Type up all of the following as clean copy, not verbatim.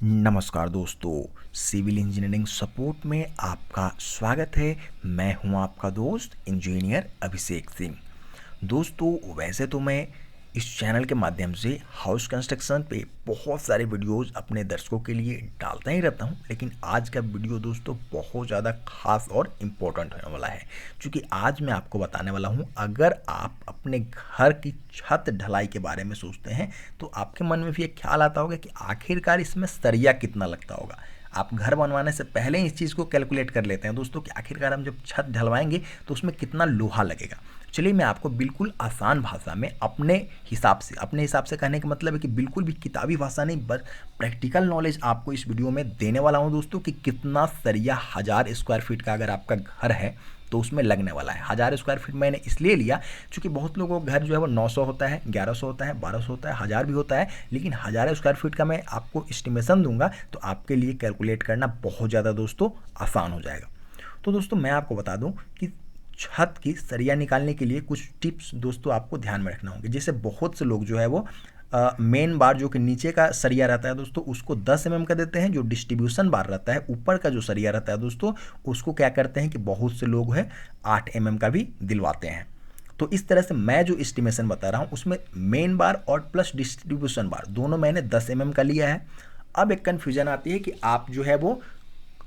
नमस्कार दोस्तों, civil engineering support में आपका स्वागत है। मैं हूं आपका दोस्त इंजीनियर अभिषेक सिंह। दोस्तों, वैसे तो मैं इस चैनल के माध्यम से हाउस कंस्ट्रक्शन पे बहुत सारे वीडियोस अपने दर्शकों के लिए डालता ही रहता हूं, लेकिन आज का वीडियो दोस्तों बहुत ज़्यादा खास और इम्पोर्टेंट होने वाला है, क्योंकि आज मैं आपको बताने वाला हूं, अगर आप अपने घर की छत ढलाई के बारे में सोचते हैं तो आपके मन में भी एक ख्याल आता होगा कि आखिरकार इसमें सरिया कितना लगता होगा। आप घर बनवाने से पहले इस चीज़ को कैलकुलेट कर लेते हैं दोस्तों कि आखिरकार हम जब छत ढलवाएंगे तो उसमें कितना लोहा लगेगा। चलिए मैं आपको बिल्कुल आसान भाषा में अपने हिसाब से कहने का मतलब है कि बिल्कुल भी किताबी भाषा नहीं, बस प्रैक्टिकल नॉलेज आपको इस वीडियो में देने वाला हूं दोस्तों कि कितना सरिया 1000 स्क्वायर फीट का अगर आपका घर है तो उसमें लगने वाला है। 1000 स्क्वायर फीट मैंने इसलिए लिया क्योंकि बहुत लोगों का घर जो है वो 900 होता है, 1100 होता है, 1200 होता है, 1000 भी होता है, लेकिन 1000 स्क्वायर फीट का मैं आपको एस्टिमेशन दूंगा तो आपके लिए कैलकुलेट करना बहुत ज़्यादा दोस्तों आसान हो जाएगा। तो दोस्तों मैं आपको बता दूं कि छत की सरिया निकालने के लिए कुछ टिप्स दोस्तों आपको ध्यान में रखना होंगे। जैसे बहुत से लोग जो है वो मेन बार जो कि नीचे का सरिया रहता है दोस्तों उसको 10 mm का देते हैं। जो डिस्ट्रीब्यूशन बार रहता है ऊपर का जो सरिया रहता है दोस्तों उसको क्या करते हैं कि बहुत से लोग हैं 8 mm का भी दिलवाते हैं। तो इस तरह से मैं जो एस्टिमेशन बता रहा हूँ उसमें मेन बार और प्लस डिस्ट्रीब्यूशन बार दोनों मैंने 10 mm का लिया है। अब एक कन्फ्यूजन आती है कि आप जो है वो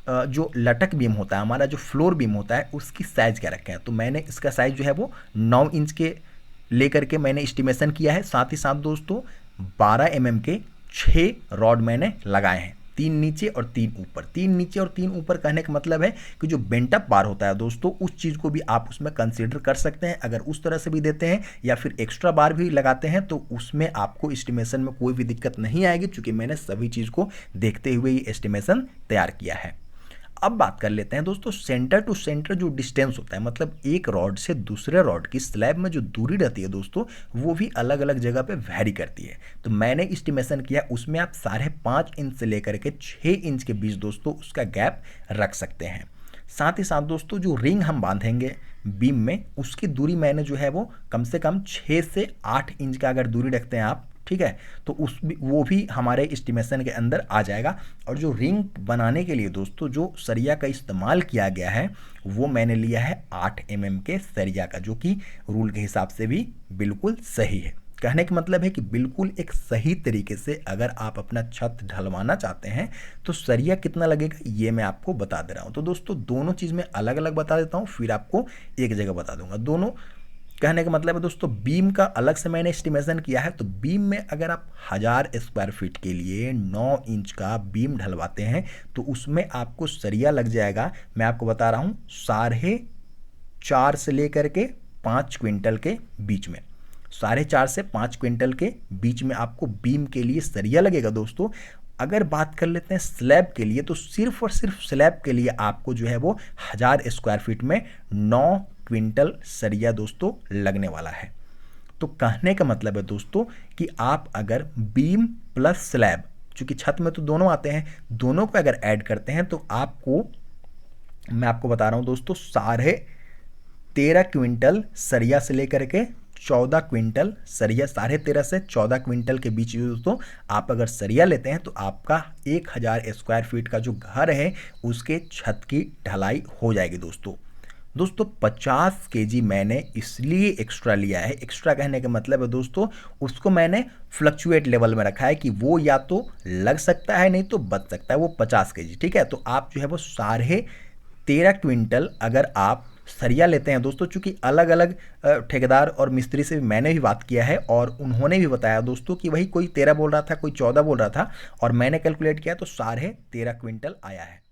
जो लटक बीम होता है, हमारा जो फ्लोर बीम होता है, उसकी साइज़ क्या रखें हैं। तो मैंने इसका साइज़ जो है वो 9 इंच के लेकर के मैंने एस्टिमेशन किया है। साथ ही साथ दोस्तों 12 mm के 6 रॉड मैंने लगाए हैं, 3 नीचे और 3 ऊपर। 3 नीचे और 3 ऊपर कहने का मतलब है कि जो बेंटअप बार होता है दोस्तों उस चीज़ को भी आप उसमें कंसीडर कर सकते हैं। अगर उस तरह से भी देते हैं या फिर एक्स्ट्रा बार भी लगाते हैं तो उसमें आपको एस्टिमेशन में कोई भी दिक्कत नहीं आएगी, क्योंकि मैंने सभी चीज़ को देखते हुए ये एस्टिमेशन तैयार किया है। अब बात कर लेते हैं दोस्तों सेंटर टू सेंटर जो डिस्टेंस होता है, मतलब एक रॉड से दूसरे रॉड की स्लैब में जो दूरी रहती है दोस्तों वो भी अलग अलग जगह पे वैरी करती है। तो मैंने एस्टिमेशन किया उसमें आप 5.5 इंच से लेकर के 6 इंच के बीच दोस्तों उसका गैप रख सकते हैं। साथ ही साथ दोस्तों जो रिंग हम बांधेंगे बीम में उसकी दूरी मैंने जो है वो कम से कम 6 से 8 इंच का अगर दूरी रखते हैं आप, ठीक है, तो वो भी हमारे एस्टिमेशन के अंदर आ जाएगा। और जो रिंग बनाने के लिए दोस्तों जो सरिया का इस्तेमाल किया गया है वो मैंने लिया है 8 mm के सरिया का, जो कि रूल के हिसाब से भी बिल्कुल सही है। कहने का मतलब है कि बिल्कुल एक सही तरीके से अगर आप अपना छत ढलवाना चाहते हैं तो सरिया कितना लगेगा ये मैं आपको बता दे रहा हूँ। तो दोस्तों दोनों चीज़ मैं अलग अलग बता देता हूँ, फिर आपको एक जगह बता दूंगा। दोनों कहने का मतलब है दोस्तों बीम का अलग से मैंने एस्टिमेशन किया है। तो बीम में अगर आप 1000 स्क्वायर फीट के लिए 9 इंच का बीम ढलवाते हैं तो उसमें आपको सरिया लग जाएगा, मैं आपको बता रहा हूँ, 4.5 से लेकर के 5 क्विंटल के बीच में। 4.5 से 5 क्विंटल के बीच में आपको बीम के लिए सरिया लगेगा दोस्तों। अगर बात कर लेते हैं स्लैब के लिए तो सिर्फ और सिर्फ स्लैब के लिए आपको जो है वो 1000 स्क्वायर फीट में 9 क्विंटल सरिया दोस्तों लगने वाला है। तो कहने का मतलब है दोस्तों कि आप अगर बीम प्लस स्लैब, चूंकि छत में तो दोनों आते हैं, दोनों को अगर ऐड करते हैं तो आपको, मैं आपको बता रहा हूं दोस्तों, 13.5 क्विंटल सरिया से लेकर के 14 क्विंटल सरिया, 13.5 से 14 क्विंटल के बीच दोस्तों आप अगर सरिया लेते हैं तो आपका 1000 स्क्वायर फीट का जो घर है उसके छत की ढलाई हो जाएगी दोस्तों। 50 केजी मैंने इसलिए एक्स्ट्रा लिया है। एक्स्ट्रा कहने का मतलब है दोस्तों उसको मैंने फ्लक्चुएट लेवल में रखा है कि वो या तो लग सकता है नहीं तो बच सकता है, वो 50 केजी, ठीक है। तो आप जो है वो 13.5 क्विंटल अगर आप सरिया लेते हैं दोस्तों, चूंकि अलग अलग ठेकेदार और मिस्त्री से मैंने भी बात किया है और उन्होंने भी बताया दोस्तों कि वही कोई 13 बोल रहा था, कोई 14 बोल रहा था, और मैंने कैलकुलेट किया तो 13.5 क्विंटल आया है।